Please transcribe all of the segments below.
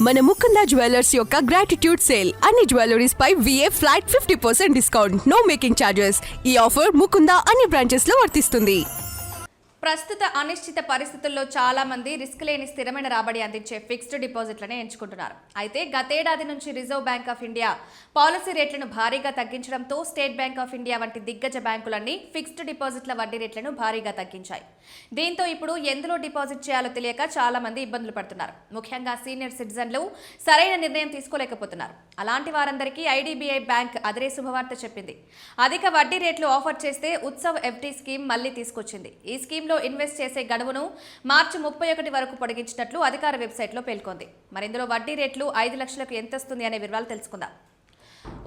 మన ముకుందా జ్యువెలర్స్ యొక్క gratitude sale అన్ని జ్యువెలరీస్ పై VA flat 50% discount, no making charges. ఈ ఆఫర్ ముకుందా అన్ని బ్రాంచెస్ లో వర్తిస్తుంది. ప్రస్తుత అనిశ్చిత పరిస్థితుల్లో చాలా మంది రిస్క్ లేని స్థిరమైన రాబడి అందించే ఫిక్స్డ్ డిపాజిట్లనే ఎంచుకుంటున్నారు. అయితే గతేడాది నుంచి reserve bank of India policy రేట్లను భారీగా తగ్గించడంతో స్టేట్ బ్యాంక్ ఆఫ్ ఇండియా వంటి దిగ్గజ బ్యాంకులన్నీ ఫిక్స్డ్ డిపాజిట్ల వడ్డీ రేట్లను భారీగా తగ్గించాయి. దీంతో ఇప్పుడు ఎందులో డిపాజిట్ చేయాలో తెలియక చాలా మంది ఇబ్బందులు పడుతున్నారు. ముఖ్యంగా సీనియర్ సిటిజన్లు సరైన నిర్ణయం తీసుకోలేకపోతున్నారు. అలాంటి వారందరికీ IDBI బ్యాంక్ అదిరే శుభవార్త చెప్పింది. అధిక వడ్డీ రేట్లు ఆఫర్ చేస్తే ఉత్సవ్ FD స్కీమ్ మళ్లీ తీసుకొచ్చింది. ఈ స్కీమ్లో ఇన్వెస్ట్ చేసే గడువును మార్చి 31 వరకు పొడిగించినట్లు అధికార వెబ్సైట్లో పేర్కొంది. మరి ఇందులో వడ్డీ రేట్లు 5 లక్షలకు ఎంత వస్తుంది అనే వివరాలు తెలుసుకుందాం.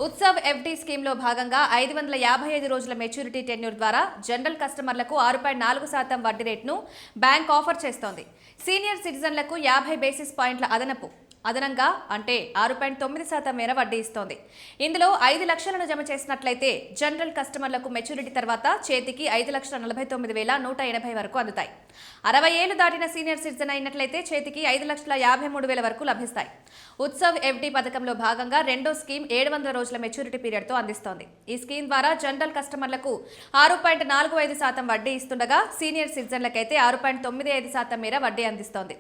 ఉత్సవ్ FD స్కీమ్లో భాగంగా 555 రోజుల మెచ్యూరిటీ టెన్యూర్ ద్వారా జనరల్ కస్టమర్లకు 6.4% వడ్డీ రేట్ను బ్యాంక్ ఆఫర్ చేస్తోంది. సీనియర్ సిటిజన్లకు 50 బేసిస్ పాయింట్ల అదనంగా అంటే 6.9% మేర వడ్డీ ఇస్తోంది. ఇందులో 5 లక్షలను జమ చేసినట్లయితే జనరల్ కస్టమర్లకు మెచ్యూరిటీ తర్వాత చేతికి 5,49,180 వరకు అందుతాయి. 60 ఏళ్లు దాటిన సీనియర్ సిటిజన్ అయినట్లయితే చేతికి 5,53,000 వరకు లభిస్తాయి. ఉత్సవ్ FD పథకంలో భాగంగా రెండో స్కీమ్ 700 రోజుల మెచ్యూరిటీ పీరియడ్తో అందిస్తోంది. ఈ స్కీమ్ ద్వారా జనరల్ కస్టమర్లకు 6.45% వడ్డీ ఇస్తుండగా సీనియర్ సిటిజన్లకైతే 6.95% మేర వడ్డీ అందిస్తోంది.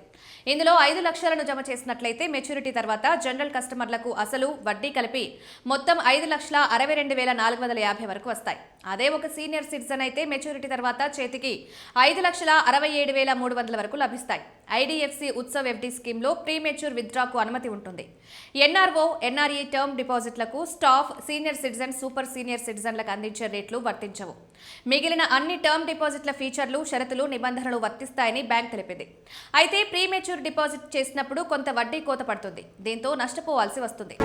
ఇందులో 5 లక్షలను జమ చేసినట్లయితే మెచ్యూరిటీ తర్వాత జనరల్ కస్టమర్లకు అసలు వడ్డీ కలిపి మొత్తం 5,62,450 వరకు వస్తాయి. అదే ఒక సీనియర్ సిటిజన్ అయితే మెచ్యూరిటీ తర్వాత చేతికి 5,67,300 వరకు లభిస్తాయి. IDFC ఉత్సవ్ FD స్కీమ్లో ప్రీ మెచ్యూర్ విత్డ్రాకు అనుమతి ఉంటుంది. NRO, NRE టర్మ్ డిపాజిట్లకు staff, senior citizen, super senior సిటిజన్లకు అందించే రేట్లు వర్తించవు. మిగిలిన అన్ని టర్మ్ డిపాజిట్ల ఫీచర్లు, షరతులు, నిబంధనలు వర్తిస్తాయని బ్యాంక్ తెలిపింది. అయితే ప్రీ మెచ్యూర్ డిపాజిట్ చేసినప్పుడు కొంత వడ్డీ కోత పడుతుంది. దీంతో నష్టపోవాల్సి వస్తుంది.